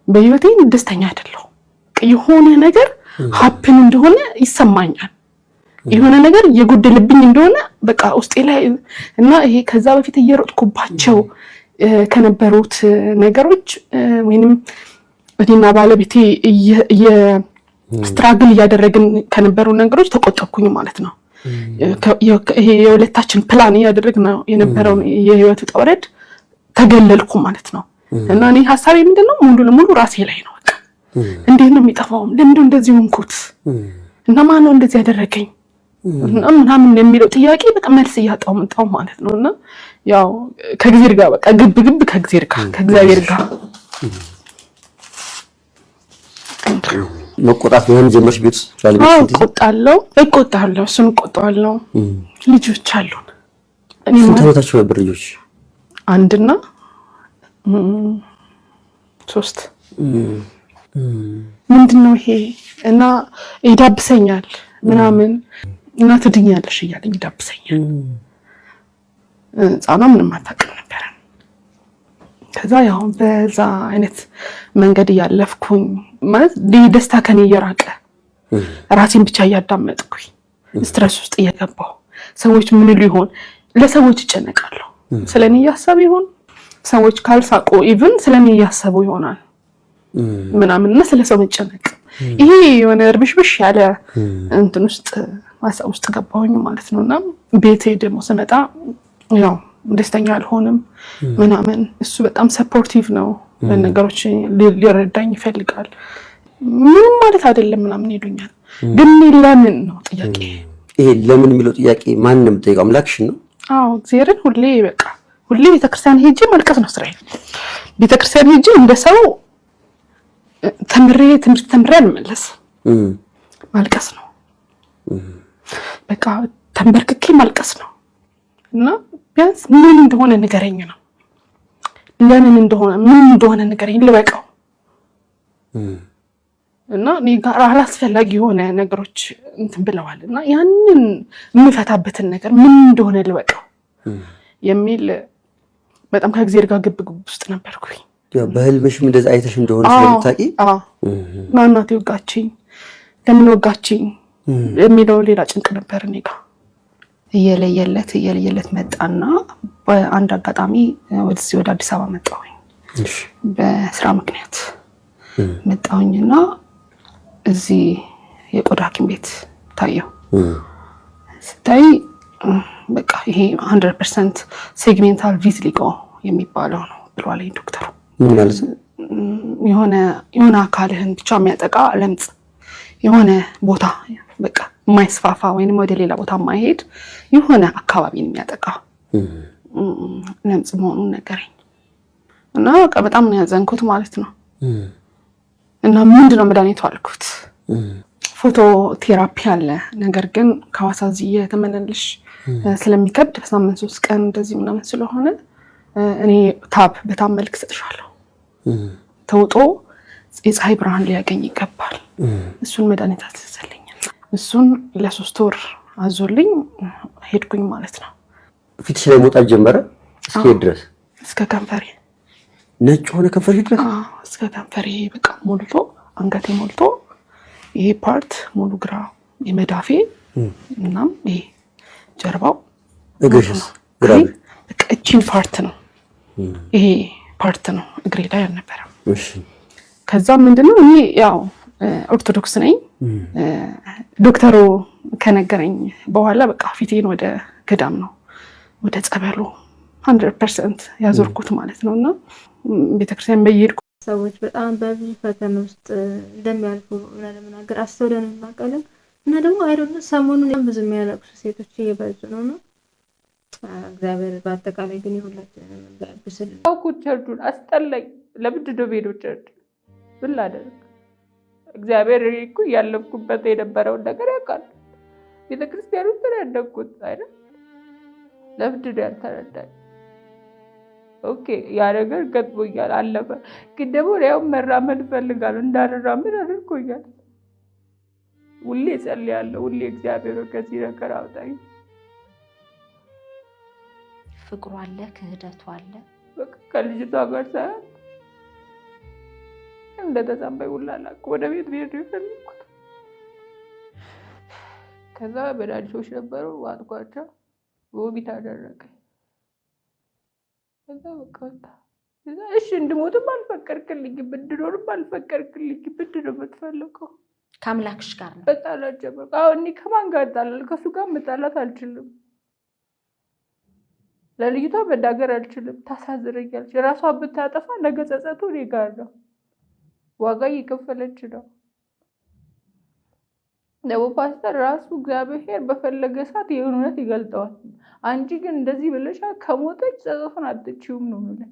በህይወቴ ደስተኛ አይደለሁም የሆነ ነገር ሀፕን እንደሆነ ይሰማኛል የሆነ ነገር የጎደለብኝ እንደሆነ በቃ ውስጤ ላይ እና ይሄ ከዛ በፊት እየሮጥኩባቸው ከነበሩት ነገሮች ወይንም እኔና ባለቤቴ ስትራግል ያደረግን ከነበሩ ነገሮች ተቆጠብኩኝ ማለት ነው ይሄ የሁለታችን ፕላን ያደረግነው የነበረው የህይወት ተወረድ ተገለልኩ ማለት ነው እና እኔ ሐሳቤ ምንድነው ሙሉ ለሙሉ ራሴ ላይ ነው በቃ እንዴት ነው የሚጠፋው ለምን እንደዚህ ሆንኩት እና ማን ነው እንደዚህ ያደረገኝ እና ምናምን የሚለው ጥያቄ በቃ መልስ ያጣው መጣው ማለት ነውና ያው ከእግዚአብሔር ጋር በቃ ግብ ከእግዚአብሔር ጋር መቆጣት ነው ጀመርሽ ቤት ባለቤት እቆጣለሁ እሱን እቆጣለሁ ልጆች አሉን እኔ ማለት ነበር ልጆች አንድና 3 ምንድነው ይሄ እና ይዳብሰኛል ምናምን እና ትድኛለሽ እያለኝ ይዳብሰኛል ጻና ምንም አታውቅም ነበር ከዛ ያው በዛ አይነት መንገድ ያለፍኩኝ ማለት ደስታ ከኔ እየራቀ ራሴን ብቻ ያዳመጥኩኝ ስትረስ ውስጥ እየገባሁ ሰዎች ምን ሊሆን ለሰዎች ይጨነቃለሁ ስለኔ ያሳብ ይሆን ሰዎች ካልሳቆ ኢቭን ስለኔ ያሳቡ ይሆናል ምናምንና ስለሰው መጨነቅ ይሄ የሆነ እርብሽብሽ ያለ እንትን ውስጥ ገባሁኝ ማለት ነውና ቤቴ ደግሞ ስመጣ ያው ደስተኛ አልሆንም ምናምን እሱ በጣም ሰፖርቲቭ ነው ነገሮች ሊረዳኝ ይፈልጋል ምንም ማለት አይደለም ምናምን ይሉኛል ግን ለምን ነው ጥያቄ ይሄ ለምን የሚለው ጥያቄ ማንንም ጠይቀው አምላክሽ ነው እግዚአብሔርን ሁሌ ቤተክርስቲያን ሄጄ ማልቀስ ነው ስራዬ ቤተክርስቲያን ሄጄ እንደሰው ትምሬ አልመለስ ማልቀስ ነው በቃ ተንበርክኬ ማልቀስ ነው እና ቢያንስ ምን እንደሆነ ንገረኝ ነው ለምን እንደሆነ ንገረኝ ልበቃው እና እኔ ጋር አላስፈላጊ የሆነ ነገሮች እንትን ብለዋልና ያንን የምፈታበትን ነገር ምን እንደሆነ ልበቃው የሚል በጣም ከእግዚአብሔር ጋር ግብ ውስጥ ነበርኩኝ ያው በህልምሽም እንደዛ አይተሽ እንደሆነ ስለምታቂ ማናት ይወጋችኝ ለምን ወጋችኝ የሚለው ሌላ ጭንቅ ነበር እኔ ጋር እየለየለት መጣና በአንድ አጋጣሚ ወደ አዲስ አበባ መጣሁኝ በስራ ምክንያት መጣሁኝና እዚህ የቆዳ ሐኪም ቤት ታየው ስታይ በቃ ይሄ 100% ሴግሜንታል ቪትሊጎ የሚባለው ነው ብሏል ዶክተሩ ምን ማለት ነው የሆነ አካልህን ብቻ የሚያጠቃ ለምጽ የሆነ ቦታ በቃ ማይስፋፋ ወይንም ወደ ሌላ ቦታ ማይሄድ የሆነ አካባቢን የሚያጠቃ ለምጽ መሆኑን ነገረኝ እና በቃ በጣም ነው ያዘንኩት ማለት ነው እና ምንድነው መድኃኒቱ አልኩት ፎቶ ቴራፒ አለ ነገር ግን ከዋሳዚ የተመነልሽ ስለሚከብድ በሳምንት 3 ቀን እንደዚህ ምናምን ስለሆነ እኔ በታም መልክ ሰጥሻለሁ ተውጦ የፀሐይ ብርሃን ሊያገኝ ይገባል እሱን መድኃኒት አትሰለኝ እሱን ለ3 ወር አዞልኝ ሄድኩኝ ማለት ነው ፊትሽ ላይ ሞጣ ጀመረ ድረስ እስከ ከንፈሬ ነጭ ሆነ ከንፈሬ ድረስ እስከ ከንፈሬ በቃ ሞልቶ አንገቴ ሞልቶ ይሄ ፓርት ሙሉ ግራ የመዳፌ እናም ይሄ ጀርባው እግርሽስ ግራ በቃ እቺን ፓርት ነው ይሄ ፓርት ነው እግሬ ላይ አልነበረም እሺ ከዛ ምንድነው እኔ ያው ኦርቶዶክስ ነኝ ዶክተሩ ከነገረኝ በኋላ በቃ ፊቴን ወደ ገዳም ነው ወደ ጸበሉ 100% ያዞርኩት ማለት ነውና ቤተክርስቲያን በየሄድኩ ሰዎች በጣም በብዙ ፈተና ውስጥ እንደሚያልፉ ለምናገር አስተውለን እናቀለም እና ደግሞ አይዶን ሰሞኑን ብዙ የሚያለቅሱ ሴቶች እየበዙ ነውና እግዚአብሔር በአጠቃላይ ግን ይሁንላችንም በብስል ቸርቹን አስጠላኝ ለምንድነው ቤዶ ቸርች ብላ አደረግ እግዚአብሔር እኮ ያለፍኩበት የነበረው ነገር ያውቃል ቤተክርስቲያን ውስጥ ነው ያደግኩት አይደል ለምንድነው ያልተረዳኝ ኦኬ ያ ነገር ገጥሞኛል አለፈ ግን ደግሞ ያው መራመድ ፈልጋለሁ እንዳልራመድ አድርጎኛል ሁሌ ጸልያለሁ ሁሌ እግዚአብሔር ከዚህ ነገር አውጣኝ ፍቅሩ አለ ክህደቱ አለ ከልጅቷ ጋር እንደተሰማኝ ሁላ አላውቅም። ወደ ቤት ብሄድ የፈለኩት ከዛ መድኃኒቶች ነበሩ ዋጥኳቸው። ወቢት አደረገኝ። ከዛ በቃ እሺ እንድሞትም አልፈቀድክልኝም፣ እንድኖርም አልፈቀድክልኝም። ምንድን ነው የምትፈልገው? ከአምላክሽ ጋር ነው በጣላት ጀመርኩ። አሁን እኔ ከማን ጋር እጣላለሁ? ከእሱ ጋር መጣላት አልችልም። ለልጅቷ መናገር አልችልም። ታሳዝነኛለች። የራሷን ብታጠፋ ነገ ጸጸቱ እኔ ጋር ነው። ዋጋ እየከፈለች ነው። ደግሞ ፓስተር ራሱ እግዚአብሔር በፈለገ ሰዓት የእውነት ይገልጠዋል። አንቺ ግን እንደዚህ ብለሻ ከሞተች ጸጸቱን አትችይውም ነው የሚለው።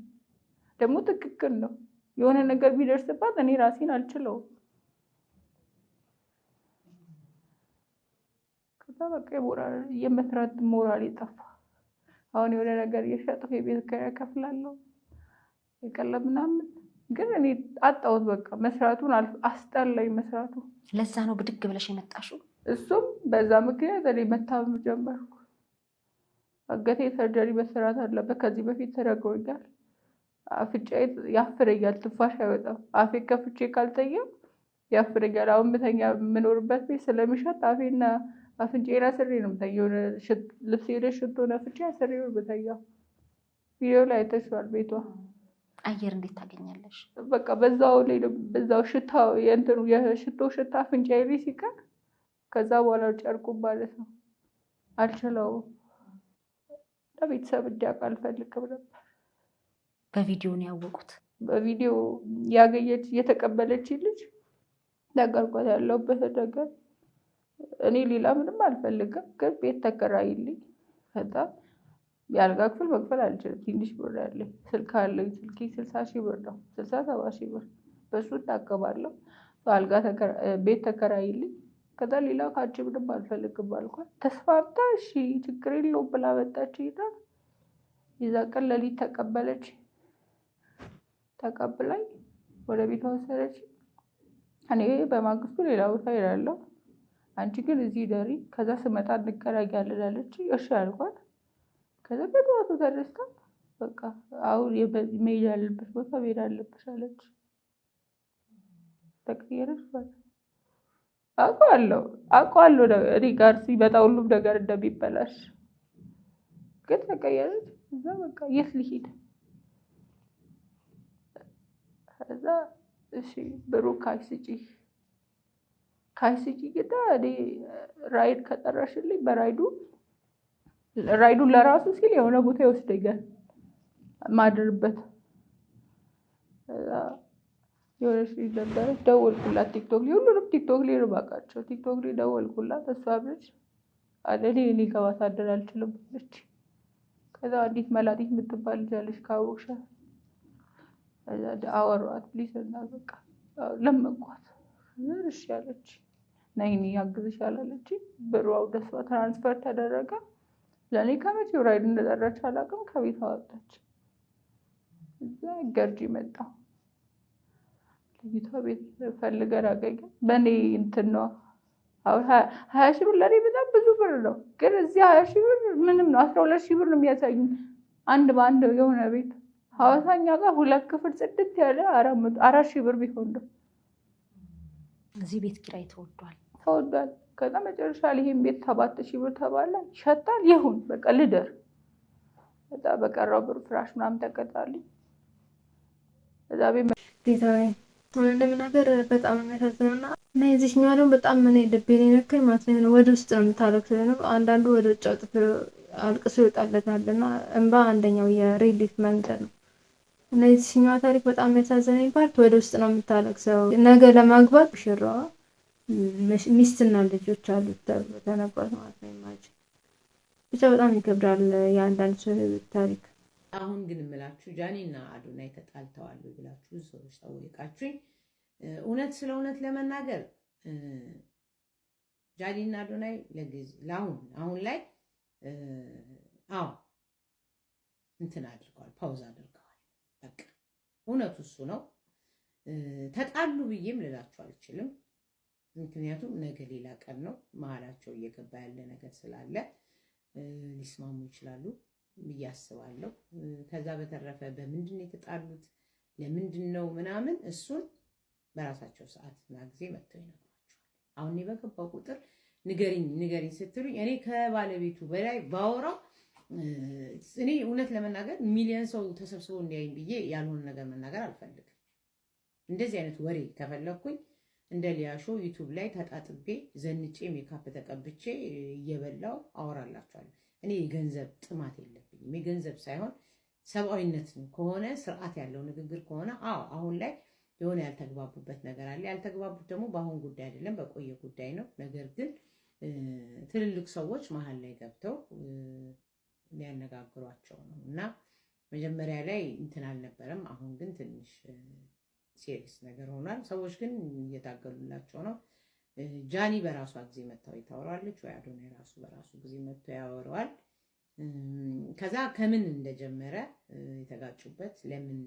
ደግሞ ትክክል ነው። የሆነ ነገር ቢደርስባት እኔ ራሴን አልችለውም። ከዛ በቃ የመስራት ሞራል ይጠፋ። አሁን የሆነ ነገር እየሸጥኩ የቤት ኪራይ እከፍላለሁ የቀለብ ምናምን፣ ግን እኔ አጣሁት። በቃ መስራቱን አስጠላኝ መስራቱ። ለዛ ነው ብድግ ብለሽ የመጣሽው? እሱም በዛ ምክንያት እኔ መታመም ጀመርኩ። አንገቴ ሰርጀሪ መሰራት አለበት። ከዚህ በፊት ተነግሮኛል። አፍንጫዬ ያፍረኛል፣ ትንፋሽ አይወጣም። አፌ ከፍቼ ካልተኛው ያፍረኛል። አሁን ምተኛ የምኖርበት ቤት ስለሚሸት አፌና አፍንጫዬን አስሬ ነው የምተኛው። ልብስ ሄደ ሽቶ ነፍቼ አስሬ ነው የምተኛው። ቪዲዮ ላይ አይተሽዋል። ቤቷ አየር እንዴት ታገኛለሽ? በቃ በዛው ላይ በዛው ሽታው የእንትኑ የሽቶ ሽታ አፍንጫዬ ላይ ሲቀር ከዛ በኋላ ጨርቁ ማለት ነው አልችለውም። ለቤተሰብ እንዲያውቅ አልፈልግም ነበር። በቪዲዮ ነው ያወቁት። በቪዲዮ ያገኘች የተቀበለች ልጅ ነገርኳት ያለሁበት ነገር። እኔ ሌላ ምንም አልፈልግም፣ ግን ቤት ተከራይልኝ። ከዛ የአልጋ ክፍል መክፈል አልችልም። ትንሽ ብር ያለኝ ስልክ አለኝ። ስልኬ 60 ሺህ ብር ነው፣ 60-70 ሺህ ብር። በሱ እታከማለሁ። ቤት ተከራይልኝ። ከዛ ሌላው ከአንቺ ምንም አልፈልግም አልኳት። ተስፋፍታ እሺ ችግር የለውም ብላ መጣች። ይዛ ቀን ሌሊት ተቀበለች። ተቀብላኝ ወደ ቤቷ ወሰደች። እኔ በማግስቱ ሌላ ቦታ ሄዳለሁ፣ አንቺ ግን እዚህ ደሪ፣ ከዛ ስመጣ እንገናኛለን አለች። እሺ አልኳት። ከዛ በጠዋቱ ተነስታ በቃ አሁን መሄድ ያለበት ቦታ መሄድ አለብሽ አለች። ተቀየረች ማለት አውቀዋለሁ እኔ ጋር ሲመጣ ሁሉም ነገር እንደሚበላሽ፣ ግን ተቀየረች። እዛ በቃ የት ልሂድ? ከዛ እሺ ብሩ ካሽ ስጪ ጌታ እኔ ራይድ ከጠራሽልኝ ራይዱን ለራሱ ሲል የሆነ ቦታ ይወስደኛል ማድርበት። የሆነች ልጅ ነበረች፣ ደወልኩላት። ቲክቶክ ላይ ሁሉንም ቲክቶክ ላይ ነው የማውቃቸው። ቲክቶክ ላይ ደወልኩላት። እሷ ብለች እኔ ከማሳደር አልችልም ብለች። ከዛ አንዲት መላጢት የምትባል ልጅ አለች ካወቅሻት፣ አወራኋት ፕሊስ እና በቃ ለመንኳት። እሺ አለች። ነይ እኔ አግዝሻለሁ አለች። ብሩ ወደ እሷ ትራንስፈር ተደረገ። ለእኔ ከመቼው ራይድ እንደጠራች አላውቅም። ከቤት አወጣች። እዛ ገርጂ መጣሁ። ልጅቷ ቤት ፈልገን አገኘን። በእኔ እንትን ነው። አሁን 20 ሺህ ብር ለእኔ በጣም ብዙ ብር ነው፣ ግን እዚህ 20 ሺህ ብር ምንም ነው። 12 ሺህ ብር ነው የሚያሳዩኝ አንድ በአንድ የሆነ ቤት ሐዋሳኛ ጋር 2 ክፍል ጽድት ያለ 4 ሺህ ብር ቢሆን ነው። እዚህ ቤት ኪራይ ተወዷል። ከዛ መጨረሻ ላይ ይሄን ቤት 7 ሺህ ብር ተባለ። ይሸጣል፣ ይሁን በቃ ልደር። ከዛ በቀረው ብር ፍራሽ ምናምን ተቀጣልኝ። ከዛ ቤት ዲዛይን እንደምናገር በጣም የሚያሳዝነውና እና የዚህኛው ደግሞ በጣም ምን ልቤን የነካኝ ማለት ነው። ወደ ውስጥ ነው የምታለቅሰው ነው። አንዳንዱ ወደ ውጭ አውጥቶ አልቅሶ ይወጣለታልና እንባ አንደኛው የሪሊፍ መንገድ ነው። እና የዚህኛው ታሪክ በጣም የሚያሳዝነኝ ፓርት ወደ ውስጥ ነው የምታለቅሰው። ነገ ለማግባት ሽራዋ ሚስትና ልጆች አሉት ተብሎ ተነግሯት ማለት ነው። ኢማጂን ብቻ በጣም ይከብዳል የአንዳንድ ሰው ታሪክ። አሁን ግን የምላችሁ ጃኒና አዶናይ ተጣልተዋል ብላችሁ ሰዎች ጠይቃችሁኝ፣ እውነት ስለ እውነት ለመናገር ጃኒና አዶናይ አሁን ላይ እንትን አድርገዋል፣ ፓውዝ አድርገዋል። በቃ እውነቱ እሱ ነው። ተጣሉ ብዬም ልላችሁ አልችልም፣ ምክንያቱም ነገ ሌላ ቀን ነው። መሀላቸው እየገባ ያለ ነገር ስላለ ሊስማሙ ይችላሉ ብዬ አስባለሁ። ከዛ በተረፈ በምንድን ነው የተጣሉት ለምንድን ነው ምናምን እሱን በራሳቸው ሰዓትና ጊዜ መጥተው ይነግሯቸዋል። አሁን እኔ በገባው ቁጥር ንገሪኝ ስትሉኝ እኔ ከባለቤቱ በላይ ባወራው እኔ እውነት ለመናገር ሚሊዮን ሰው ተሰብስቦ እንዲያይኝ ብዬ ያልሆነ ነገር መናገር አልፈልግም። እንደዚህ አይነት ወሬ ከፈለኩኝ እንደ ሊያሾ ዩቲዩብ ላይ ተጣጥቤ ዘንጬ ሜካፕ ተቀብቼ እየበላው አወራላችኋለሁ። እኔ የገንዘብ ጥማት የለብኝም። የገንዘብ ሳይሆን ሰብአዊነት ከሆነ ስርዓት ያለው ንግግር ከሆነ አሁን ላይ የሆነ ያልተግባቡበት ነገር አለ። ያልተግባቡት ደግሞ በአሁን ጉዳይ አይደለም በቆየ ጉዳይ ነው። ነገር ግን ትልልቅ ሰዎች መሀል ላይ ገብተው ሊያነጋግሯቸው ነው እና መጀመሪያ ላይ እንትን አልነበረም። አሁን ግን ትንሽ ሲሪየስ ነገር ሆኗል። ሰዎች ግን እየታገሉላቸው ነው። ጃኒ በራሷ ጊዜ መታው ታወራለች ወይ አዶናይ ራሱ በራሱ ጊዜ መጥቶ ያወራዋል። ከዛ ከምን እንደጀመረ የተጋጩበት ለምን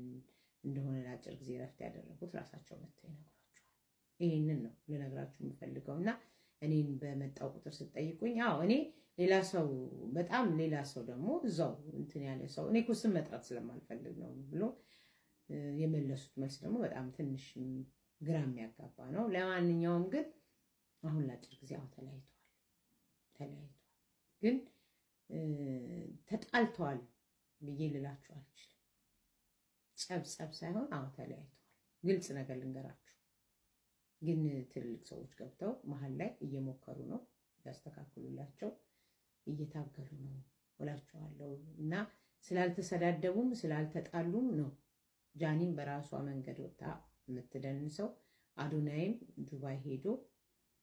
እንደሆነ ለአጭር ጊዜ ረፍት ያደረጉት ራሳቸው መጥተው ይነግሯቸዋል። ይሄንን ነው ልነግራችሁ የምፈልገውና እኔን በመጣው ቁጥር ስትጠይቁኝ እኔ ሌላ ሰው በጣም ሌላ ሰው ደግሞ እዛው እንትን ያለ ሰው እኔ እኮ ስም መጥራት ስለማልፈልግ ነው ብሎ የመለሱት መልስ ደግሞ በጣም ትንሽ ግራ የሚያጋባ ነው። ለማንኛውም ግን አሁን ለአጭር ጊዜ ተለያይተዋል። ግን ተጣልተዋል ብዬ ልላችሁ አልችልም። ጸብ ሳይሆን ተለያይተዋል። ግልጽ ነገር ልንገራችሁ። ግን ትልልቅ ሰዎች ገብተው መሀል ላይ እየሞከሩ ነው ያስተካክሉላቸው እየታገሉ ነው እላችኋለሁ። እና ስላልተሰዳደቡም ስላልተጣሉም ነው ጃኒም በራሷ መንገድ ወጣ የምትደንሰው። አዶናይም ዱባይ ሄዶ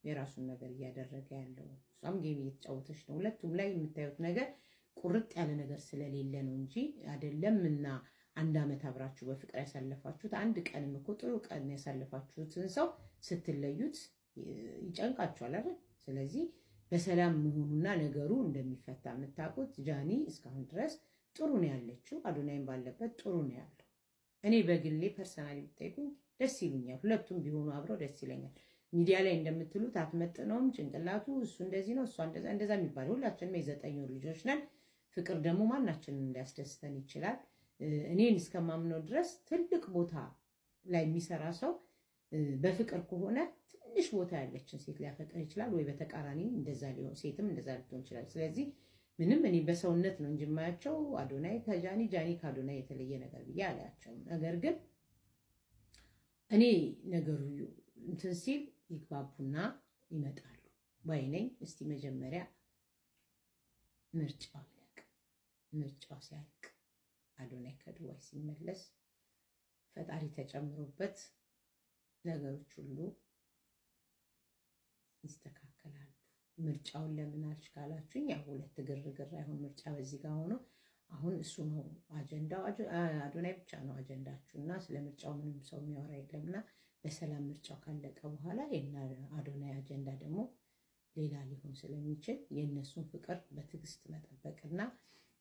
የራሱን ነገር እያደረገ ያለው እሷም ጌም እየተጫወተች ነው። ሁለቱም ላይ የምታዩት ነገር ቁርጥ ያለ ነገር ስለሌለ ነው እንጂ አይደለም። እና አንድ አመት አብራችሁ በፍቅር ያሳለፋችሁት አንድ ቀንም እኮ ጥሩ ቀን ያሳለፋችሁትን ሰው ስትለዩት ይጨንቃችኋል አይደል? ስለዚህ በሰላም መሆኑና ነገሩ እንደሚፈታ የምታውቁት ጃኒ እስካሁን ድረስ ጥሩ ነው ያለችው። አዶናይም ባለበት ጥሩ ነው ያለው። እኔ በግሌ ፐርሰናሊ ብትጠይቁኝ ደስ ይሉኛል። ሁለቱም ቢሆኑ አብረው ደስ ይለኛል። ሚዲያ ላይ እንደምትሉት አትመጥነውም ጭንቅላቱ እሱ እንደዚህ ነው እሷ እንደዛ የሚባል ሁላችንም የ9 ወር ልጆች ነን። ፍቅር ደግሞ ማናችንን ሊያስደስተን ይችላል። እኔን እስከማምነው ድረስ ትልቅ ቦታ ላይ የሚሰራ ሰው በፍቅር ከሆነ ትንሽ ቦታ ያለችን ሴት ሊያፈቅር ይችላል፣ ወይ በተቃራኒ እንደዛ ሊሆን ሴትም እንደዛ ልትሆን ይችላል። ስለዚህ ምንም እኔ በሰውነት ነው እንጂ የማያቸው አዶናይ ከጃኒ ጃኒ ከአዶናይ የተለየ ነገር ብዬ አላያቸውም። ነገር ግን እኔ ነገሩ እንትን ሲል ይግባቡና ይመጣሉ ባይ ነኝ። እስቲ መጀመሪያ ምርጫው ሲያልቅ አዶናይ ከዱባይ ሲመለስ ፈጣሪ ተጨምሮበት ነገሮች ሁሉ ይስተካከላሉ። ምርጫውን ለምን አልሽ ካላችሁኝ ሁለት ግርግር አይሆን ምርጫ በዚህ ጋር ሆኖ አሁን እሱ ነው አጀንዳው። አዶናይ ብቻ ነው አጀንዳችሁና ስለ ምርጫው ምንም ሰው የሚያወራ የለምና በሰላም ምርጫው ካለቀ በኋላ የና አዶናይ አጀንዳ ደግሞ ሌላ ሊሆን ስለሚችል የእነሱን ፍቅር በትዕግስት መጠበቅና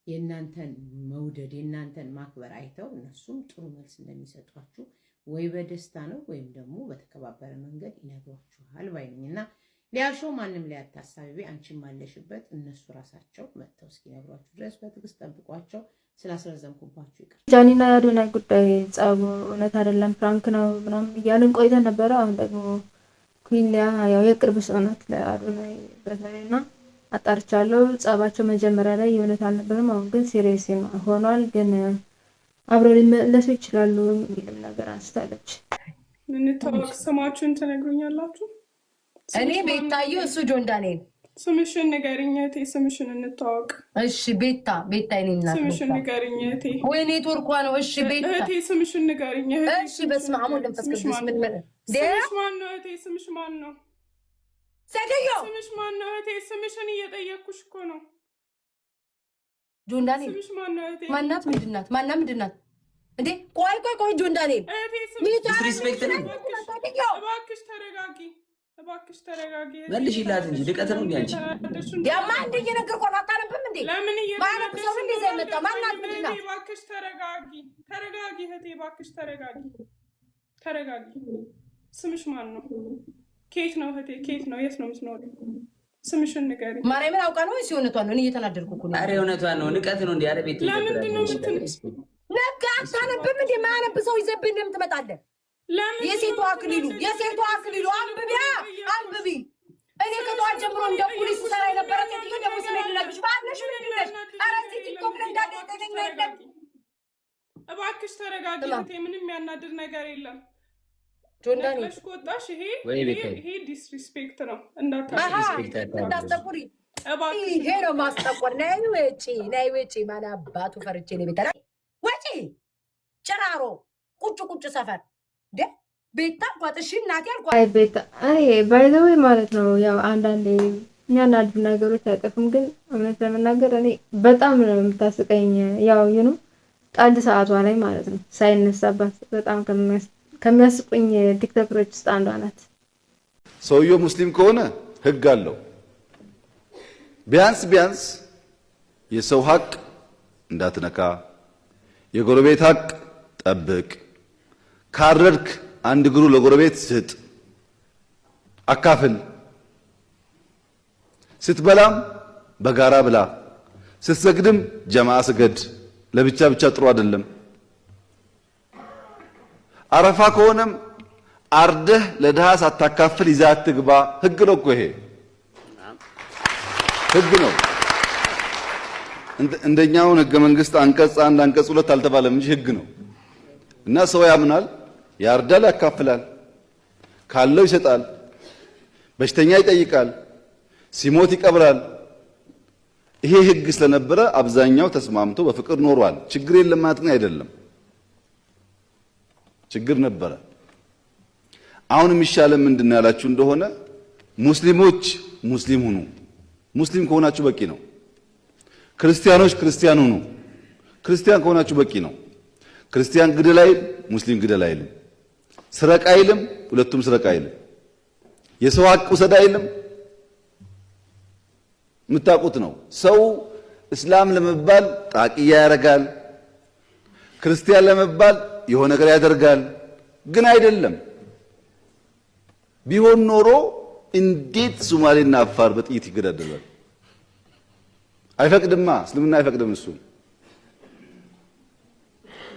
የእናንተን መውደድ የእናንተን ማክበር አይተው እነሱም ጥሩ መልስ እንደሚሰጧችሁ ወይ በደስታ ነው ወይም ደግሞ በተከባበረ መንገድ ይነግሯችኋል ባይነኝና ሊያሾ ማንም ላይ አታሳቢ፣ አንቺም አለሽበት። እነሱ ራሳቸው መጥተው እስኪነግሯችሁ ድረስ በትዕግስት ጠብቋቸው። ስላስረዘምኩባችሁ ይቅር። ጃኒና የአዶናይ ጉዳይ ጸቡ እውነት አይደለም ፕራንክ ነው ምናምን እያልን ቆይተን ነበረ። አሁን ደግሞ ኩሊያ የቅርብ ሰው ናት ለአዶናይ በተለይና አጣርቻለሁ። ጸባቸው መጀመሪያ ላይ የእውነት አልነበረም፣ አሁን ግን ሲሪየስ ሆኗል። ግን አብረው ሊመለሱ ይችላሉ የሚልም ነገር አንስታለች። እንታወቅ፣ ስማችሁን ትነግሩኛላችሁ? እኔ ቤታዬ፣ እሱ ጆን ዳንኤል። ስምሽን ንገሪኝ እህቴ፣ ስምሽን እንታወቅ። እሺ ቤታ እኔና ስምሽን ንገሪኝ እህቴ። ወይ ኔትወርኳ ነው። እሺ ቤታ እህቴ፣ ስምሽን ንገሪኝ እህቴ። እሺ በስመ አብ ወወልድ ወመንፈስ ቅዱስ። ምን ስምሽ ማን ነው እህቴ? ስምሽ ማን ነው? ሰደዮ ስምሽ ማን ነው እህቴ? ስምሽን እየጠየኩሽ እኮ ነው። ጆን ዳንኤል ስምሽ ማን ነው እህቴ? ማናት? ምንድናት እንዴ? ቆይ ጆን ዳንኤል እህቴ፣ ዲስሪስፔክት ነው። እባክሽ ተረጋጊ። እባክሽ ተረጋጊ። መልሽላት እንጂ ልቀት ነው እንዴ? አንቺ ያማ እንደ እየነገርኩህ ነው። አታነብም እንዴ? ለምን ማነው ሰው እንደ ዘይ መጣ? ማናት? ምንድን ነው? እባክሽ ተረጋጊ እህቴ፣ እባክሽ ተረጋጊ። ስምሽ ማን ነው? ኬት ነው እህቴ? ኬት ነው? የት ነው የምትኖሪው? ስምሽን ንገሪ። ማርያምን አውቃ ነው ወይስ እውነቷን ነው? እኔ እየተናደድኩ እኮ ነው። ኧረ እውነቷን ነው። ንቀት ነው እንዴ? ኧረ ቤት ለምንድን ነው ነጋ? አታነብም እንዴ? ማያነብ ሰው ይዘብህ እንደምትመጣለህ የሴቷ አክሊሉ አንብቢ። እኔ ከጧት ጀምሮ እንደ ፖሊስ ሰራ የነበረ ሴትዮ ደግሞ ስሜት ለብሽ ባለሽ ምን ነሽ? ኧረ እዚህ ቲክቶክ ላይ እንዳለ የተገኘ የለም። እባክሽ ተረጋጊ። ምንም ያናድር ነገር የለም። ጆንዳኒ ቆጣሽ። ይሄ ዲስሪስፔክት ነው። እንዳታስጠቁሪ። ይሄ ነው ማስጠቆር። ነይ ውጪ። ማን አባቱ ፈርቼ ነው ቤተራ ወጪ ጭራሮ ቁጭ ሰፈር ቤታ ቋጥሽ እናት ያልኳት። አይ ቤታ ባይ ዘ ወይ ማለት ነው። ያው አንዳንዴ የሚያናድዱ ነገሮች አይጠፉም፣ ግን እውነት ለመናገር እኔ በጣም ነው የምታስቀኝ። ያው ቀልድ ሰዓቷ ላይ ማለት ነው ሳይነሳባት በጣም ከሚያስቁኝ ቲክቶከሮች ውስጥ አንዷ ናት። ሰውየው ሙስሊም ከሆነ ህግ አለው። ቢያንስ የሰው ሀቅ እንዳትነካ፣ የጎረቤት ሀቅ ጠብቅ፣ ካረድክ አንድ እግሩ ለጎረቤት ስጥ፣ አካፍል፣ ስትበላም በጋራ ብላ፣ ስትሰግድም ጀማዓ ስገድ። ለብቻ ጥሩ አይደለም። አረፋ ከሆነም አርደህ ለድሃ ሳታካፍል ይዘህ አትግባ። ህግ ነው እኮ ይሄ ህግ ነው። እንደኛውን ህገ መንግስት አንቀጽ 1 አንቀጽ 2 አልተባለም እንጂ ህግ ነው። እና ሰው ያምናል፣ ያርዳል፣ ያካፍላል፣ ካለው ይሰጣል፣ በሽተኛ ይጠይቃል፣ ሲሞት ይቀብራል። ይሄ ህግ ስለነበረ አብዛኛው ተስማምቶ በፍቅር ኖሯል። ችግር የለም ማለት ግን አይደለም። ችግር ነበረ። አሁን የሚሻለው ምንድነው ያላችሁ እንደሆነ ሙስሊሞች ሙስሊም ሁኑ። ሙስሊም ከሆናችሁ በቂ ነው። ክርስቲያኖች ክርስቲያን ሁኑ። ክርስቲያን ከሆናችሁ በቂ ነው። ክርስቲያን ግደል አይልም፣ ሙስሊም ግደል አይልም። ስረቅ አይልም፣ ሁለቱም ስረቅ አይልም። የሰው ሀቅ ውሰድ አይልም። የምታውቁት ነው። ሰው እስላም ለመባል ጣቂያ ያደርጋል፣ ክርስቲያን ለመባል የሆነ ነገር ያደርጋል። ግን አይደለም። ቢሆን ኖሮ እንዴት ሶማሌና አፋር በጥይት ይገዳደላል? አይፈቅድማ። እስልምና አይፈቅድም። እሱ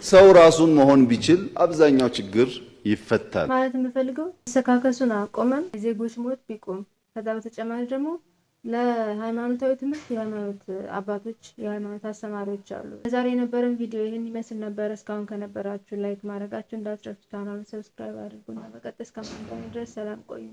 ሰው ራሱን መሆን ቢችል አብዛኛው ችግር ይፈታል። ማለት የምፈልገው መሰካከሱን አቆመን የዜጎች ሞት ቢቆም፣ ከዛ በተጨማሪ ደግሞ ለሃይማኖታዊ ትምህርት የሃይማኖት አባቶች የሃይማኖት አስተማሪዎች አሉ። ዛሬ የነበረን ቪዲዮ ይህን ይመስል ነበር። እስካሁን ከነበራችሁ ላይክ ማድረጋችሁ እንዳትረሱ። ቻናሉን ሰብስክራይብ አድርጉና በቀጣይ እስከምንገናኝ ድረስ ሰላም ቆዩ።